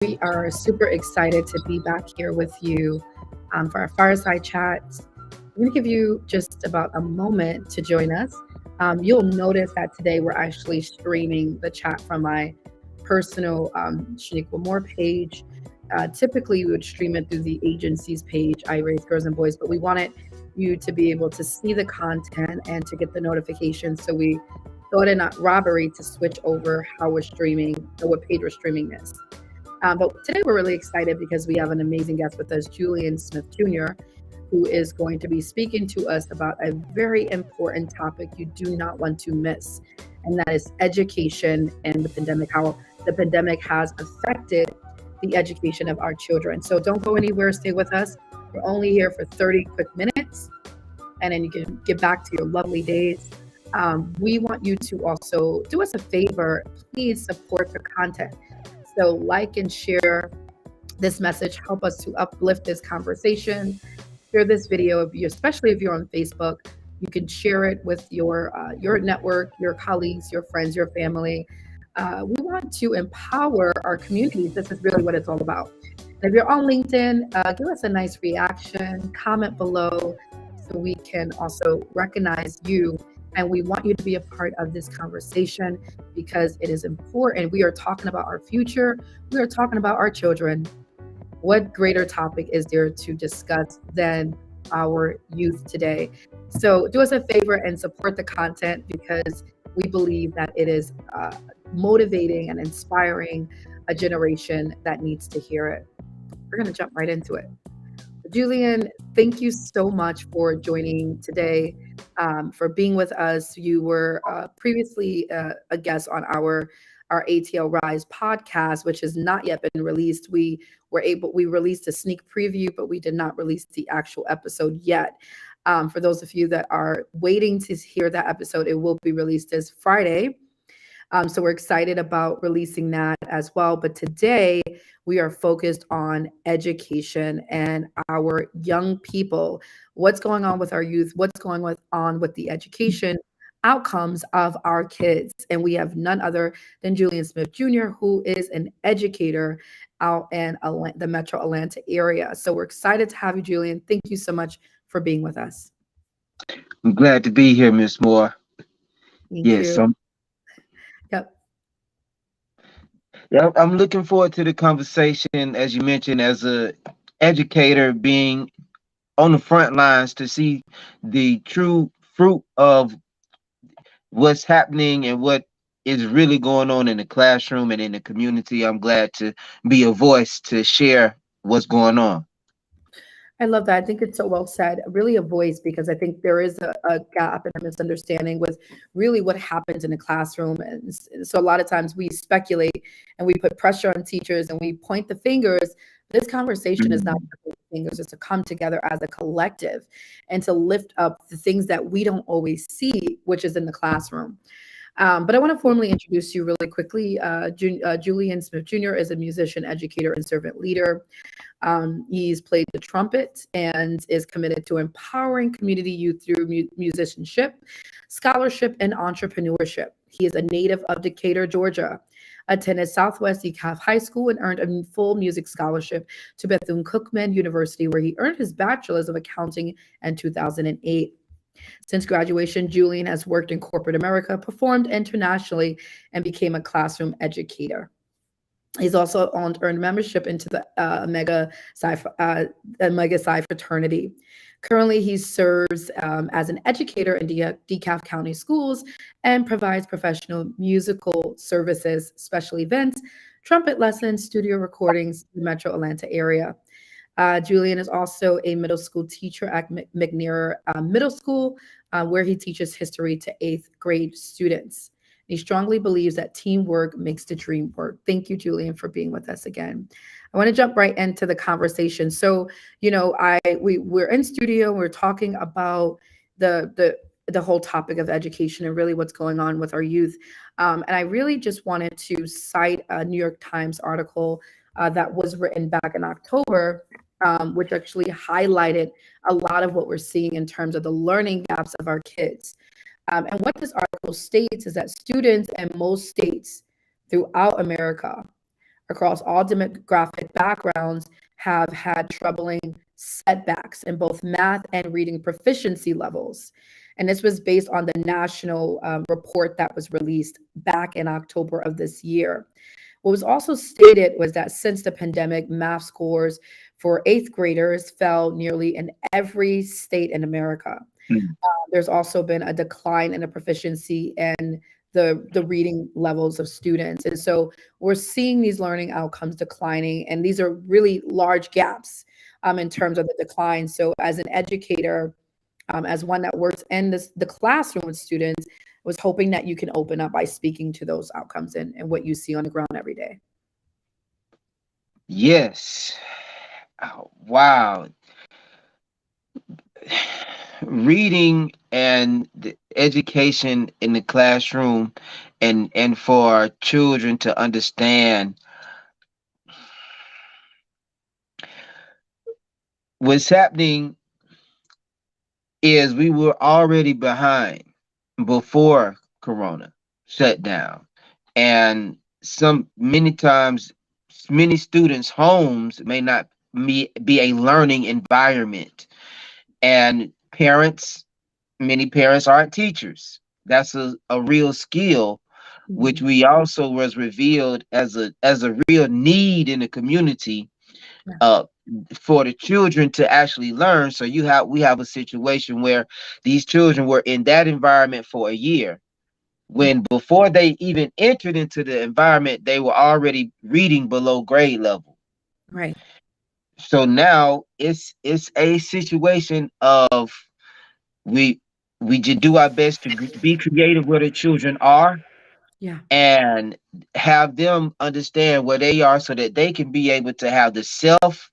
We are super excited to be back here with you for our Fireside Chat. I'm going to give you just about a moment to join us. You'll notice that today we're actually streaming the chat from my personal Shanequa Moore page. Typically, we would stream it through the agency's page, iRaise Girls and Boys, but we wanted you to be able to see the content and to get the notifications. So we thought it not robbery to switch over how we're streaming or what page we're streaming this. But today we're really excited because we have an amazing guest with us, Julian Smith Jr., who is going to be speaking to us about a very important topic you do not want to miss, and that is education and the pandemic, how the pandemic has affected the education of our children. So don't go anywhere, stay with us. We're only here for 30 quick minutes, and then you can get back to your lovely days. We want you to also do us a favor, please support the content. So like and share this message, help us to uplift this conversation. Share this video, especially if you're on Facebook. You can share it with your network, your colleagues, your friends, your family. We want to empower our communities. This is really what it's all about. And if you're on LinkedIn, give us a nice reaction, comment below so we can also recognize you. And we want you to be a part of this conversation because it is important. We are talking about our future. We are talking about our children. What greater topic is there to discuss than our youth today? So do us a favor and support the content because we believe that it is motivating and inspiring a generation that needs to hear it. We're going to jump right into it. Julian, thank you so much for joining today, for being with us. You were previously a guest on our ATL Rise podcast, which has not yet been released. We released a sneak preview, but we did not release the actual episode yet. For those of you that are waiting to hear that episode, it will be released this Friday. So we're excited about releasing that as well. But today we are focused on education and our young people. What's going on with our youth? What's going on with the education outcomes of our kids? And we have none other than Julian Smith Jr., who is an educator out in the Metro Atlanta area. So we're excited to have you, Julian. Thank you so much for being with us. I'm glad to be here, Miss Moore. Thank you. Yep. Yeah, I'm looking forward to the conversation, as you mentioned, as a educator being on the front lines to see the true fruit of what's happening and what is really going on in the classroom and in the community. I'm glad to be a voice to share what's going on. I love that. I think it's so well said. Really a voice, because I think there is a gap and a misunderstanding with really what happens in a classroom. And so a lot of times we speculate and we put pressure on teachers and we point the fingers. This conversation is not to point the fingers, it's to come together as a collective and to lift up the things that we don't always see, which is in the classroom. But I want to formally introduce you really quickly. Julian Smith Jr. is a musician, educator, and servant leader. He's played the trumpet and is committed to empowering community youth through musicianship, scholarship, and entrepreneurship. He is a native of Decatur, Georgia, attended Southwest DeKalb High School, and earned a full music scholarship to Bethune-Cookman University, where he earned his bachelor's of accounting in 2008. Since graduation, Julian has worked in corporate America, performed internationally, and became a classroom educator. He's also earned membership into the Omega Psi fraternity. Currently, he serves as an educator in DeKalb County Schools and provides professional musical services, special events, trumpet lessons, studio recordings in the Metro Atlanta area. Julian is also a middle school teacher at McNair Middle School, where he teaches history to 8th grade students. He strongly believes that teamwork makes the dream work. Thank you, Julian, for being with us again. I want to jump right into the conversation. So, we're in studio. We're talking about the whole topic of education and really what's going on with our youth. And I really just wanted to cite a New York Times article that was written back in October, which actually highlighted a lot of what we're seeing in terms of the learning gaps of our kids. And what this article states is that students in most states throughout America across all demographic backgrounds have had troubling setbacks in both math and reading proficiency levels. And this was based on the national report that was released back in October of this year. What was also stated was that since the pandemic, math scores for eighth graders fell nearly in every state in America. Mm. There's also been a decline in the proficiency and the reading levels of students. And so we're seeing these learning outcomes declining, and these are really large gaps in terms of the decline. So as an educator, as one that works in the classroom with students, was hoping that you can open up by speaking to those outcomes and what you see on the ground every day. Yes. Oh, wow. Reading and the education in the classroom, and for children to understand what's happening is we were already behind before Corona shut down. And many times, many students' homes may not be a learning environment. And many parents aren't teachers. That's a real skill, which Mhm. we also was revealed as a real need in the community, Yeah. uh, for the children to actually learn. So we have a situation where these children were in that environment for a year, when before they even entered into the environment, they were already reading below grade level. Right. So now it's a situation of we we just do our best to be creative where the children are, Yeah. and have them understand where they are so that they can be able to have the self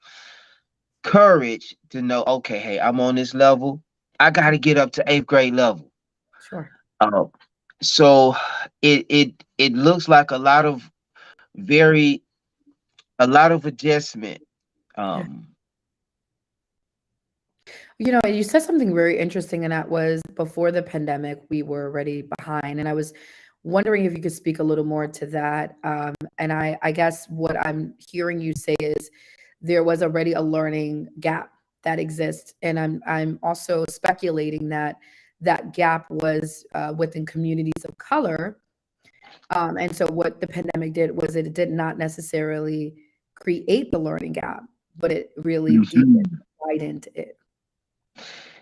courage to know, okay, hey, I'm on this level. I got to get up to eighth grade level. Sure. Uh, so it looks like very a lot of adjustment. Yeah. Um, You know, you said something very interesting, and that was before the pandemic, we were already behind. And I was wondering if you could speak a little more to that. And I guess what I'm hearing you say is there was already a learning gap that exists, and I'm also speculating that that gap was within communities of color. And so what the pandemic did was it did not necessarily create the learning gap, but it really mhm. widened it.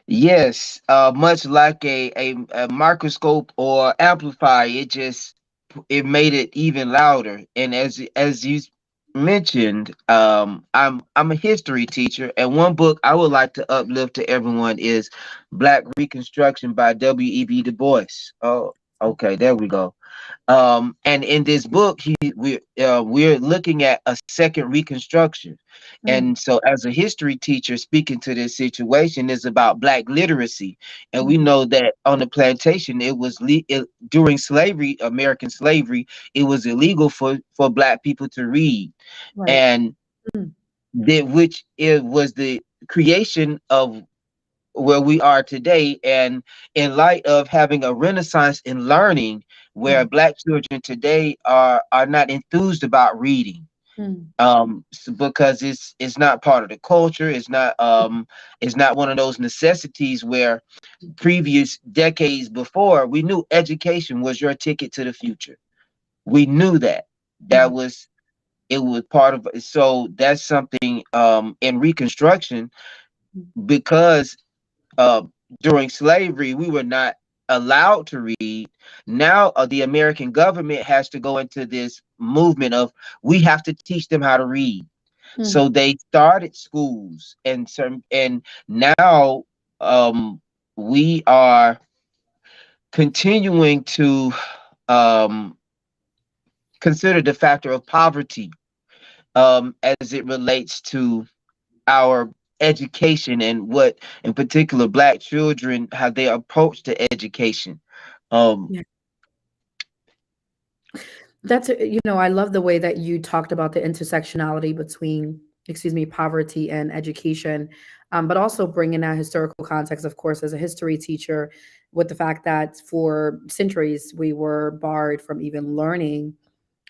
Yes, much like a microscope or amplifier, it made it even louder. And as you mentioned, I'm a history teacher, and one book I would like to uplift to everyone is Black Reconstruction by W.E.B. Du Bois. Oh, okay, there we go. And in this book, we're looking at a second reconstruction. Mm, And so, as a history teacher, speaking to this situation is about Black literacy. And we mm, know that on the plantation, during slavery, American slavery, it was illegal for Black people to read. right. And Mm, which it was the creation of where we are today. And in light of having a renaissance in learning, where mm, Black children today are not enthused about reading, mm, because it's not part of the culture. It's not one of those necessities where previous decades before we knew education was your ticket to the future. We knew that mm, was it was part of it. So that's something, in reconstruction, mm, because uh, during slavery, we were not allowed to read. Now, the American government has to go into this movement of we have to teach them how to read. mm, So they started schools, and now, um, we are continuing to, um, consider the factor of poverty, as it relates to our education, and what in particular Black children, how they approach the education. um yeah. You know, I love the way that you talked about the intersectionality between, excuse me, poverty and education, but also bringing that historical context, of course, as a history teacher, with the fact that for centuries we were barred from even learning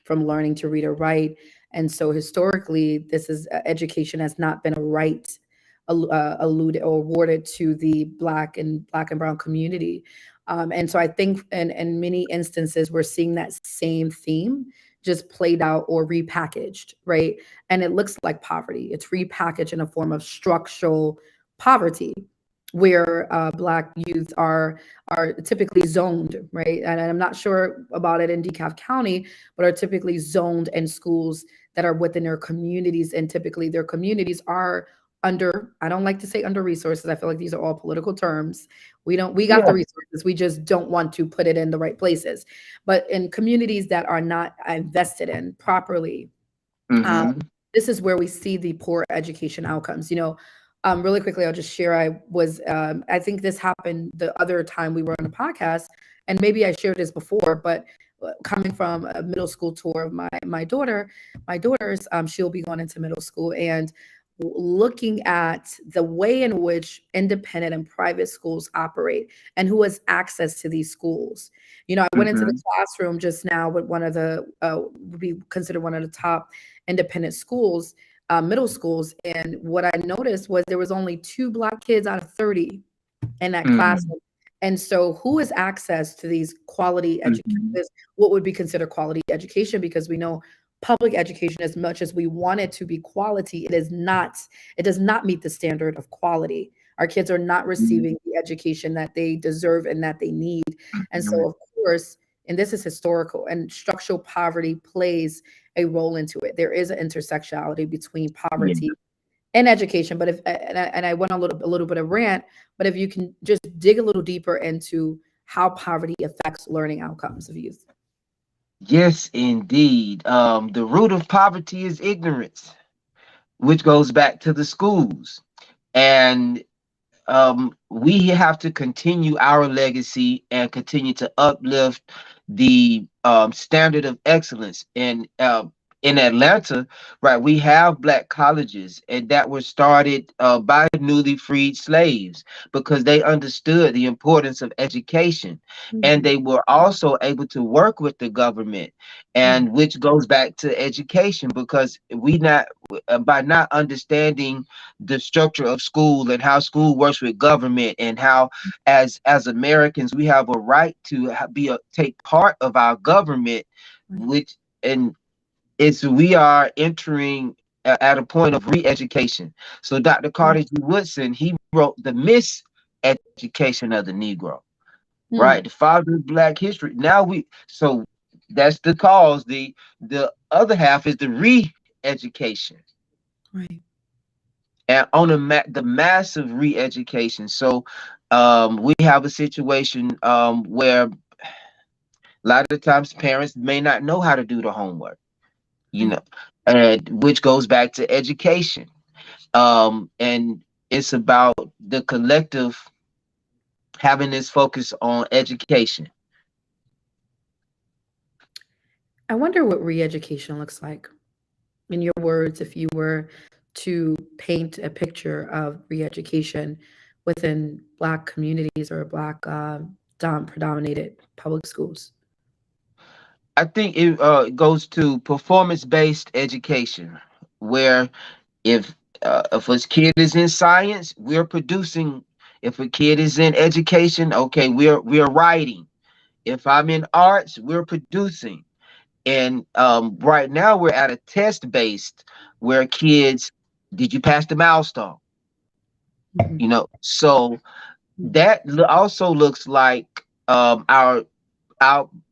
to read or write. And so historically, this is education has not been a right alluded or awarded to the black and brown community. And so I think in many instances, we're seeing that same theme just played out or repackaged, right? And it looks like poverty. It's repackaged in a form of structural poverty, where Black youth are typically zoned, right? And I'm not sure about it in DeKalb County, but are typically zoned in schools that are within their communities, and typically their communities are under, I don't like to say under resources. I feel like these are all political terms. We got the Yeah. resources. We just don't want to put it in the right places. But in communities that are not invested in properly, um, Mm-hmm. this is where we see the poor education outcomes. Really quickly, I'll just share. I think this happened the other time we were on a podcast, and maybe I shared this before, but coming from a middle school tour of my daughter's, she'll be going into middle school, and looking at the way in which independent and private schools operate and who has access to these schools. I went into the Mm-hmm. classroom just now with one of the would be considered one of the top independent schools, middle schools, and what I noticed was there was only 2 Black kids out of 30 in that Mm-hmm. classroom. And so who has access to these quality education, Mm-hmm. what would be considered quality education? Because we know public education, as much as we want it to be quality, it does not meet the standard of quality. Our kids are not receiving the education that they deserve and that they need. And Mm-hmm. so, of course, and this is historical, and structural poverty plays a role into it. There is an intersectionality between Yeah. poverty and education. But if and I went on a little bit of rant, but if you can just dig a little deeper into how poverty affects learning outcomes of youth. Yes, indeed. The root of poverty is ignorance, which goes back to the schools. And we have to continue our legacy and continue to uplift the standard of excellence. And in Atlanta, right, we have Black colleges, and that were started by newly freed slaves because they understood the importance of education, and Mhm. they were also able to work with the government, Right. and which goes back to education because we not by not understanding the structure of school and how school works with government and how as Americans we have a right to take part of our government, Right. which and it's we are entering at a point of re-education. So Dr. Mm. Carter G. Woodson, he wrote the miseducation of the Negro, right? Mm. The father of Black history. Now so that's the cause. The other half is the re-education Right. and on the massive re-education. So we have a situation where a lot of times parents may not know how to do the homework, you Right. know, and which goes back to education. And it's about the collective having this focus on education. I wonder what re-education looks like. In your words, if you were to paint a picture of re-education within Black communities or Black predominated public schools. I think it goes to performance-based education, where if a kid is in science, we're producing. If a kid is in education, okay, we're writing. If I'm in arts, we're producing. And right now we're at a test based where kids, did you pass the milestone? Mhm. So Mhm. that also looks like our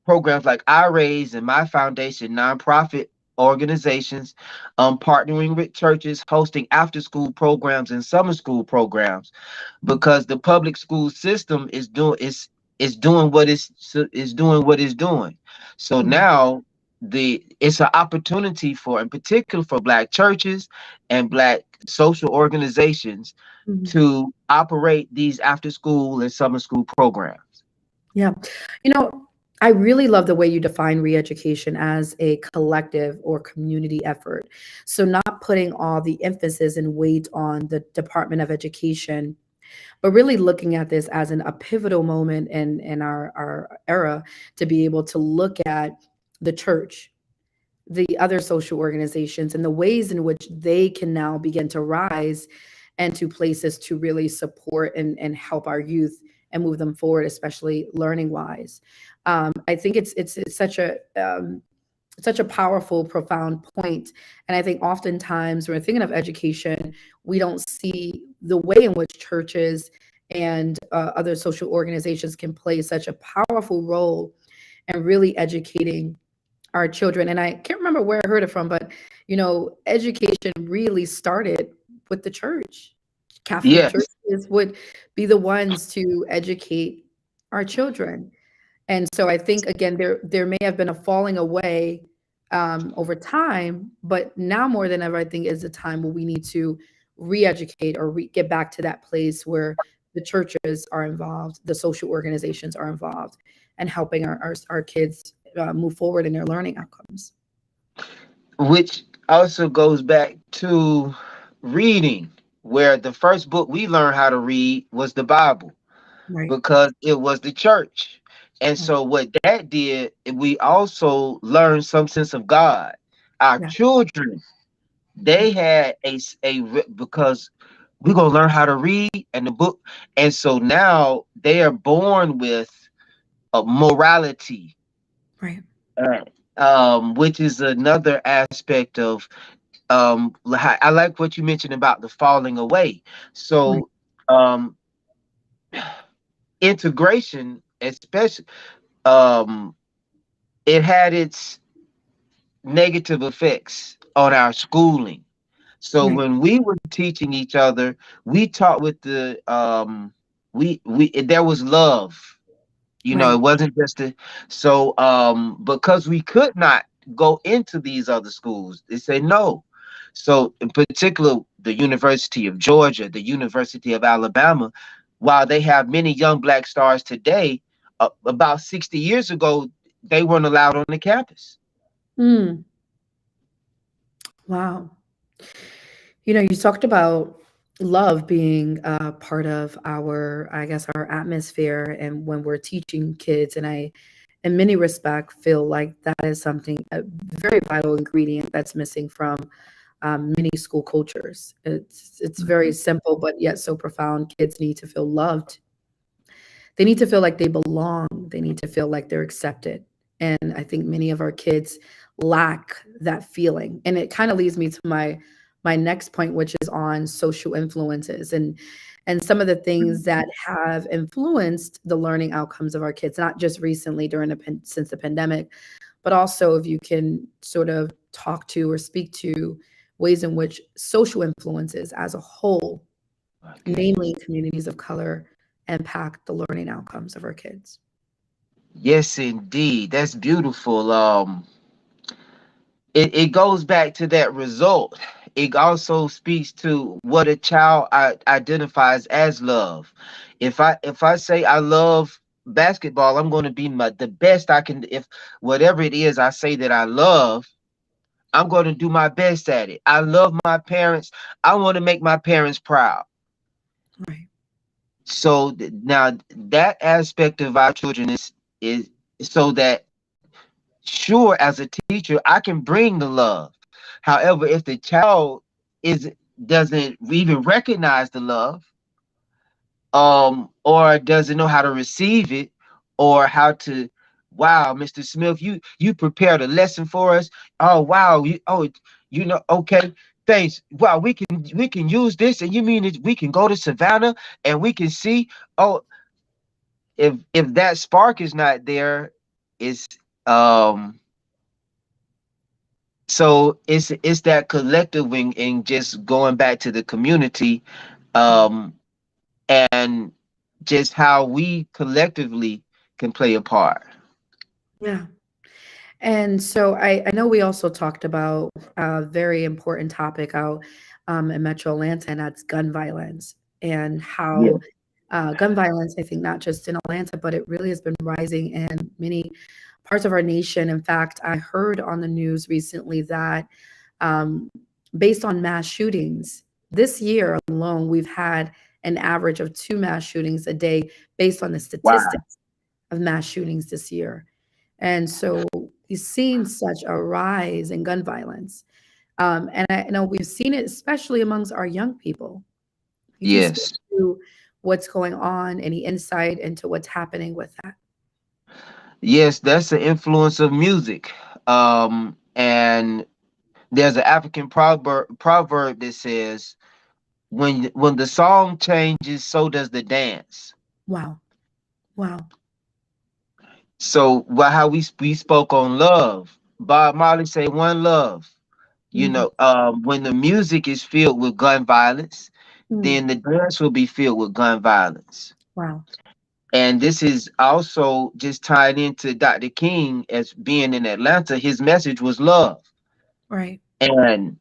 programs like iRaise and My Foundation, nonprofit organizations, partnering with churches, hosting after school programs and summer school programs, because the public school system is doing what it's doing. So Mhm. now it's an opportunity for, in particular, for Black churches and Black social organizations Mhm. to operate these after school and summer school programs. Yeah. You know, I really love the way you define re-education as a collective or community effort. So not putting all the emphasis and weight on the Department of Education, but really looking at this as a pivotal moment in our era to be able to look at the church, the other social organizations and the ways in which they can now begin to rise and to places to really support and help our youth and move them forward, especially learning wise. I think it's such a powerful, profound point. And I think oftentimes when we're thinking of education, we don't see the way in which churches and other social organizations can play such a powerful role in really educating our children. And I can't remember where I heard it from, but education really started with the church. Catholic Yes, churches would be the ones to educate our children. And so I think again, there may have been a falling away over time, but now more than ever, I think is the time where we need to re-educate or get back to that place where the churches are involved, the social organizations are involved, and helping our kids move forward in their learning outcomes. which also goes back to reading, where the first book we learned how to read was the Bible Right. because it was the church. And Right. so what that did, we also learned some sense of God. Our Yeah. children, they had because we're gonna learn how to read and the book, and so now they are born with a morality, Right. which is another aspect of I like what you mentioned about the falling away. Right. So integration, especially, um, it had its negative effects on our schooling. So Right. when we were teaching each other, we taught with the we there was love. It Right. wasn't just a so because we could not go into these other schools, they say no. So in particular, the University of Georgia, the University of Alabama, while they have many young black stars today, about 60 years ago, they weren't allowed on the campus. Mm. Wow. You talked about love being part of our, I guess, our atmosphere, and when we're teaching kids, and I, in many respects, feel like that is something a very vital ingredient that's missing from many school cultures. It's very simple, but yet so profound. Kids need to feel loved. They need to feel like they belong. They need to feel like they're accepted. And I think many of our kids lack that feeling. And it kind of leads me to my next point, which is on social influences and some of the things that have influenced the learning outcomes of our kids, not just recently since the pandemic, but also if you can sort of talk to or speak to ways in which social influences as a whole, Okay. namely communities of color, impact the learning outcomes of our kids. Yes, indeed. That's beautiful. It goes back to that result. It also speaks to what a child identifies as love. If I say I love basketball, I'm going to be the best I can. If whatever it is I say that I love, I'm going to do my best at it. I love my parents. I want to make my parents proud. Right. So now that aspect of our children is so that sure, as a teacher, I can bring the love. However, if the child is doesn't even recognize the love, or doesn't know how to receive it, or how to, wow, Mr. Smith, you prepared a lesson for us. Oh wow, okay, thanks. Wow, we can use this, and you mean that we can go to Savannah and we can see. Oh, if that spark is not there, it's um so it's that collective wing and just going back to the community, um and just how we collectively can play a part. Yeah. And so I know we also talked about a very important topic out in Metro Atlanta, and that's gun violence and Yeah. how gun violence, I think, not just in Atlanta, but it really has been rising in many parts of our nation. In fact, I heard on the news recently that um, based on mass shootings, this year alone, we've had an average of 2 mass shootings a day based on the Wow. statistics of mass shootings this year. And so, we've seen such a rise in gun violence. And I know we've seen it especially amongst our young people. Could you speak Yes. to what's going on, any insight into what's happening with that? Yes, that's the influence of music. And there's an African proverb that says, when the song changes, so does the dance. Wow. Wow. So how we spoke on love. Bob Marley say one love. Hmm. When the music is filled with gun violence, Mm. then the dance will be filled with gun violence. Wow. And this is also just tied into Dr. King as being in Atlanta. His message was love. Right. And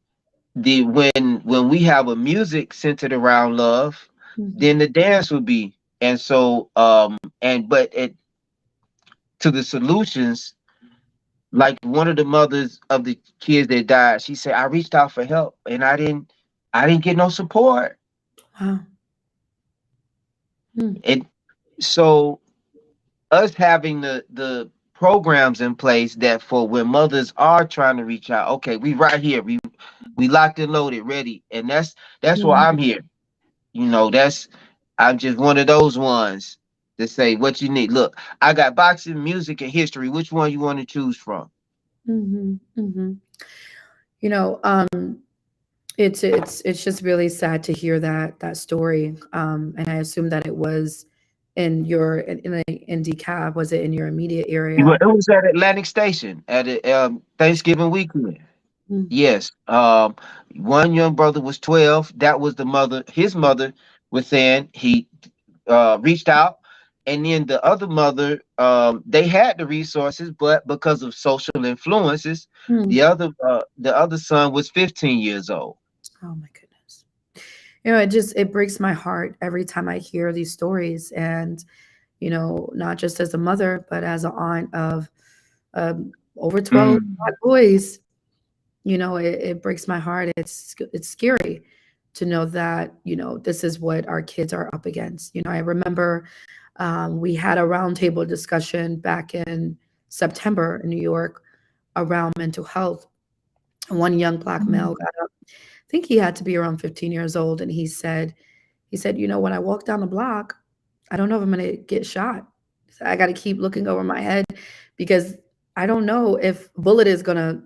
the when we have a music centered around love, Hmm. then the dance will be. And so and but it to the solutions, like one of the mothers of the kids that died, she said, I reached out for help and I didn't get no support. Wow. Mm. And so us having the programs in place that for when mothers are trying to reach out, okay, we right here, we locked and loaded, ready, and that's why I'm Mhm. here. That's I'm just one of those ones that say what you need. Look, I got boxing, music, and history. Which one you want to choose from? Mhm. Mhm. You know, it's just really sad to hear that story. And I assume that it was in DeKalb. Was it in your immediate Well, area? it was at Atlantic Station at a, Thanksgiving weekend. Mm. Yes. One young brother was 12. That was his mother was saying he reached out. And then the other mother, they had the resources, but because of social influences, Mm. the other son was 15 years old. Oh my goodness. It breaks my heart every time I hear these stories. And not just as a mother, but as an aunt of over 12 Mm, black boys. It breaks my heart. It's scary to know that this is what our kids are up against. I remember we had a roundtable discussion back in September in New York around mental health. One young black male got up. I think he had to be around 15 years old, and he said, when I walk down the block, I don't know if I'm going to get shot. So I got to keep looking over my head because I don't know if a bullet is gonna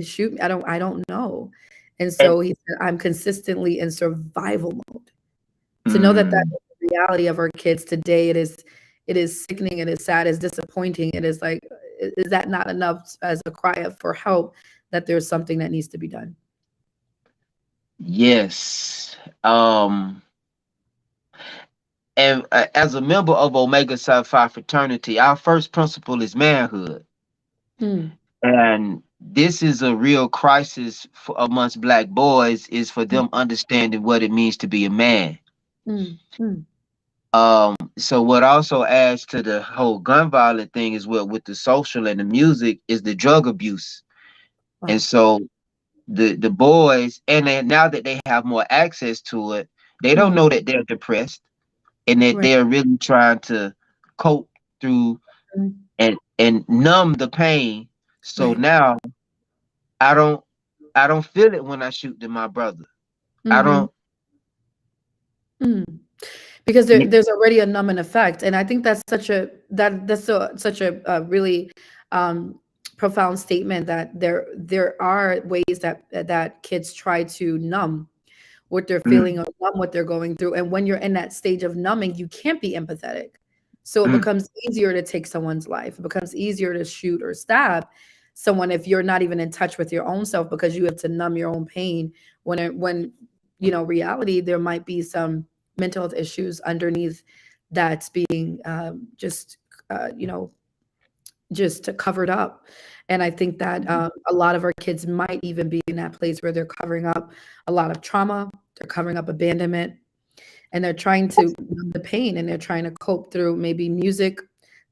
shoot me. I don't know. And and, so he said, I'm consistently in survival mode. To know that mm, is the reality of our kids today, it is sickening, it is sad, it's disappointing. It is like, is that not enough as a cry up for help that there's something that needs to be done? yes. And as a member of Omega Psi Phi fraternity, our first principle is manhood. Mm, And this is a real crisis amongst black boys, is for mm, them understanding what it means to be a man. mm, mm. So what also adds to the whole gun violence thing is what with the social and the music is the drug abuse. And Wow. so the boys, and then now that they have more access to it, they don't Mhm. know that they're depressed and that Right. they're really trying to cope through Mm. and numb the pain. So Right. now I don't I don't feel it when I shoot to my brother. I Mhm. don't. Mm. Because Yeah. there's already a numbing effect, and I think that's such a really um, profound statement, that there are ways that kids try to numb what they're feeling Mm, or numb what they're going through. And when you're in that stage of numbing, you can't be empathetic. So it mm, becomes easier to take someone's life. It becomes easier to shoot or stab someone if you're not even in touch with your own self, because you have to numb your own pain. When reality, there might be some mental health issues underneath that's being uh, you know just covered up. And I think that a lot of our kids might even be in that place where they're covering up a lot of trauma, they're covering up abandonment, and they're trying to numb the pain, and they're trying to cope through maybe music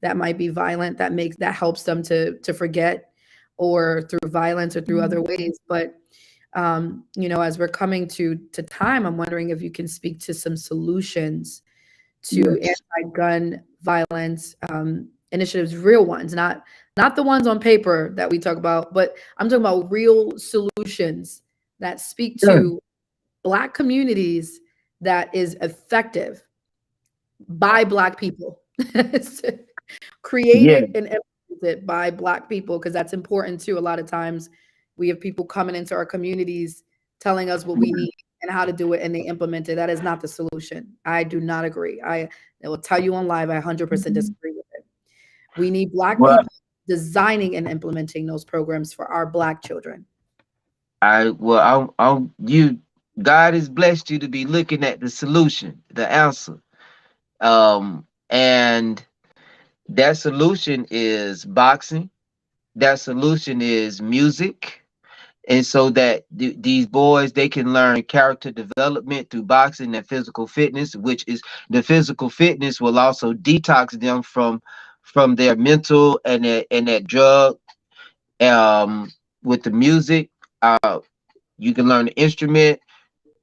that might be violent, that helps them to forget, or through violence or through other ways. But as we're coming to time, I'm wondering if you can speak to some solutions to yes. anti-gun violence initiatives, real ones, not not the ones on paper that we talk about, but I'm talking about real solutions that speak Sure. to Black communities, that is effective by Black people. Yeah. Created and implemented by Black people, because that's important too. A lot of times we have people coming into our communities telling us what we need and how to do it, and they implement it. That is not the solution. I do not agree. I will tell you on live, I 100% disagree with it. We need Black Well, people designing and implementing those programs for our Black children. you, God has blessed you to be looking at the solution, the answer. And that solution is boxing. That solution is music. And so that these boys, they can learn character development through boxing and physical fitness, which is the physical fitness will also detox them from their mental and that drug. Um, with the music, you can learn an instrument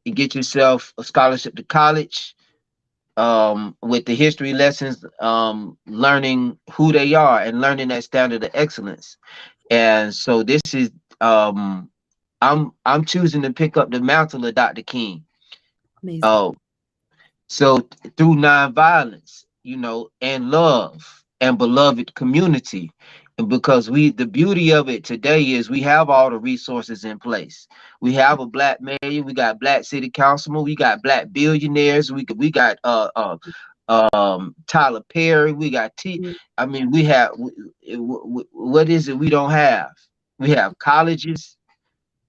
and get yourself a scholarship to college. With the history lessons, learning who they are and learning that standard of excellence. And so this is um I'm choosing to pick up the mantle of Dr. King. Amazing. Uh, so through nonviolence, and love and beloved community. And because the beauty of it today is we have all the resources in place. We have a Black mayor, we got Black city councilman, we got Black billionaires, we got Tyler Perry, we got Mm, I mean, what is it we don't have? We have colleges.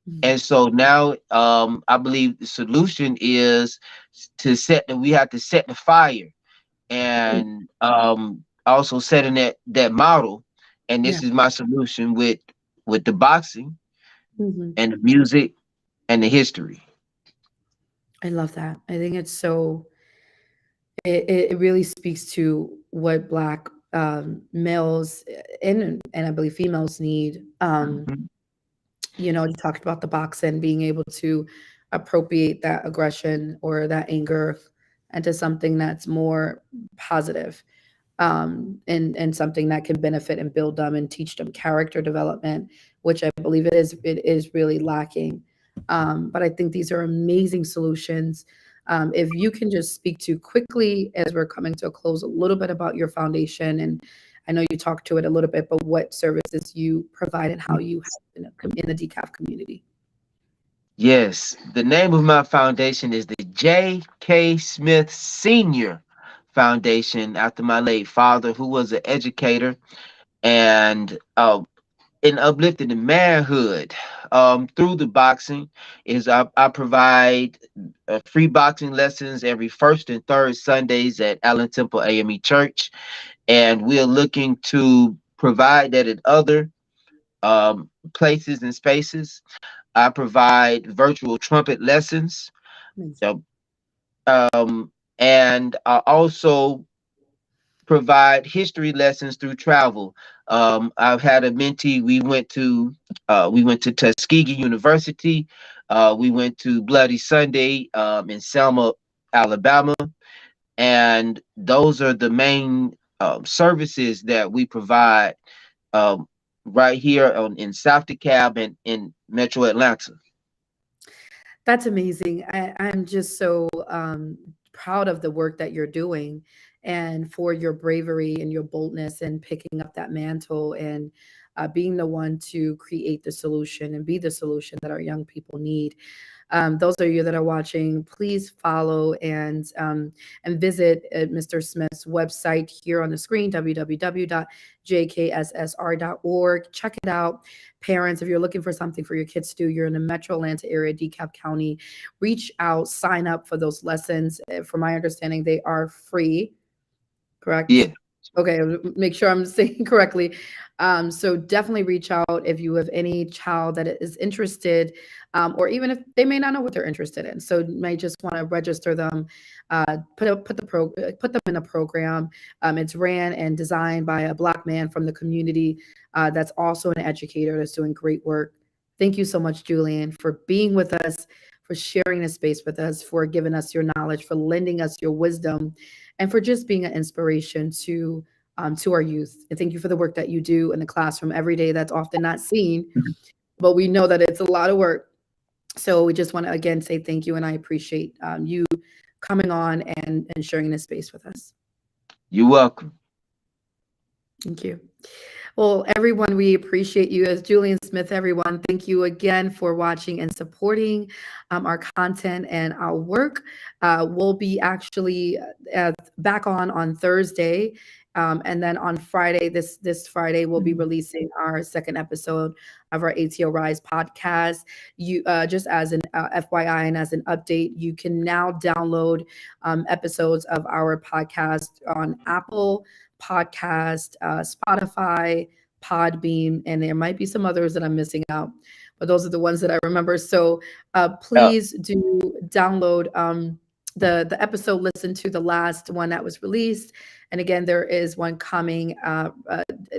mm, And so now, I believe the solution is we have to set the fire, mm, and also setting that model. And yeah. this is my solution with the boxing Mhm. and the music and the history. I love that. I think it's so, it really speaks to what Black males and I believe females need. Mhm. You talked about the boxing, being able to appropriate that aggression or that anger into something that's more positive, and something that can benefit and build them and teach them character development, which I believe it is really lacking. But I think these are amazing solutions. If you can just speak to quickly, as we're coming to a close, a little bit about your foundation, and I know you talked to it a little bit, but what services you provide and how you help in the DeKalb community. Yes, the name of my foundation is the J.K. Smith Senior Foundation, after my late father, who was an educator and in uplifting the manhood, through the boxing. Is I provide free boxing lessons every first and third Sundays at Allen Temple AME Church, and we're looking to provide that at other places and spaces. I provide virtual trumpet lessons, Amazing. so, and I also provide history lessons through travel. I've had a mentee. We went to Tuskegee University. We went to Bloody Sunday in Selma, Alabama, and those are the main services that we provide um, right here in South DeKalb and in Metro Atlanta. That's amazing. I'm just so proud of the work that you're doing, and for your bravery and your boldness and picking up that mantle, and being the one to create the solution and be the solution that our young people need. Those of you that are watching, please follow and visit Mr. Smith's website here on the screen, www.jkssr.org. Check it out. Parents, if you're looking for something for your kids to do, you're in the Metro Atlanta area, DeKalb County, reach out, sign up for those lessons. From my understanding, they are free, correct? Yeah. Okay, make sure I'm saying correctly. So definitely reach out if you have any child that is interested, or even if they may not know what they're interested in. So you may just want to register them, put them in a program. It's ran and designed by a Black man from the community, that's also an educator that's doing great work. Thank you so much, Julian, for being with us, for sharing this space with us, for giving us your knowledge, for lending us your wisdom, and for just being an inspiration to to our youth. And thank you for the work that you do in the classroom every day that's often not seen, but we know that it's a lot of work. So we just want to again say thank you, and I appreciate you coming on and sharing this space with us. You're welcome. Thank you. Well, everyone, we appreciate you. As Julian Smith, everyone, thank you again for watching and supporting our content and our work. We'll be actually back on Thursday. And then on Friday, this Friday, we'll be releasing our second episode of our ATO Rise podcast. You just as an FYI and as an update, you can now download episodes of our podcast on Apple Podcast, Spotify, Podbean, and there might be some others that I'm missing out, but those are the ones that I remember. So please do download the episode, listen to the last one that was released. And again, there is one coming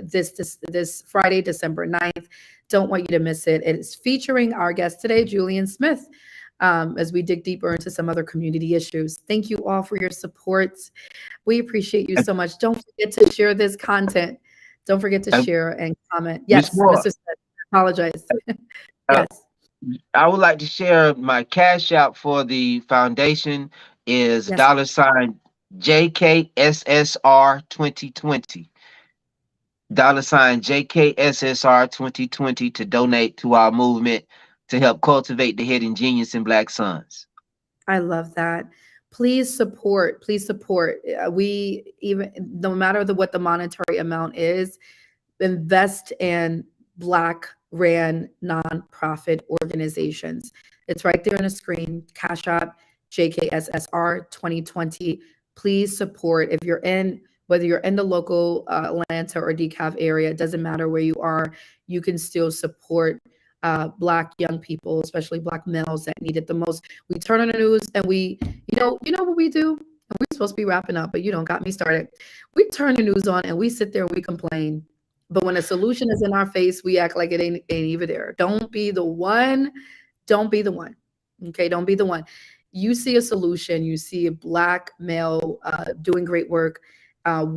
this Friday, December 9th. Don't want you to miss it. It is featuring our guest today, Julian Smith, as we dig deeper into some other community issues. Thank you all for your support. We appreciate you so much. Don't forget to share this content. Don't forget to share and comment. Yes, Mr. Smith, I apologize. Yes. I would like to share my cash out for the foundation is $ JKSSR 2020. $JKSSR 2020 to donate to our movement to help cultivate the hidden genius in Black sons. I love that. Please support. Please support. We even no matter what the monetary amount is, invest in Black ran nonprofit organizations. It's right there on the screen. Cash App JKSSR 2020. Please support. If you're in, whether you're in the local Atlanta or DeKalb area, it doesn't matter where you are, you can still support Black young people, especially Black males that need it the most. We turn on the news and we, you know what we do? We're supposed to be wrapping up, but you don't got me started. We turn the news on and we sit there and we complain. But when a solution is in our face, we act like it ain't even there. Don't be the one. Don't be the one. Okay, don't be the one. You see a solution. You see a Black male doing great work,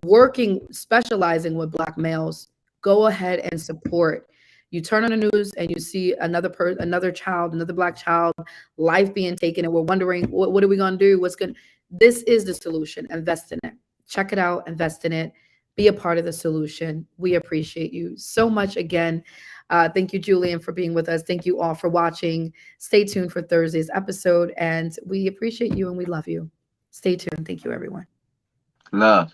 working, specializing with Black males. Go ahead and support. You turn on the news and you see another child, another Black child, life being taken, and we're wondering, what are we going to do? This is the solution. Invest in it. Check it out. Invest in it. Be a part of the solution. We appreciate you so much again. Thank you, Julian, for being with us. Thank you all for watching. Stay tuned for Thursday's episode, and we appreciate you and we love you. Stay tuned. Thank you, everyone. Love.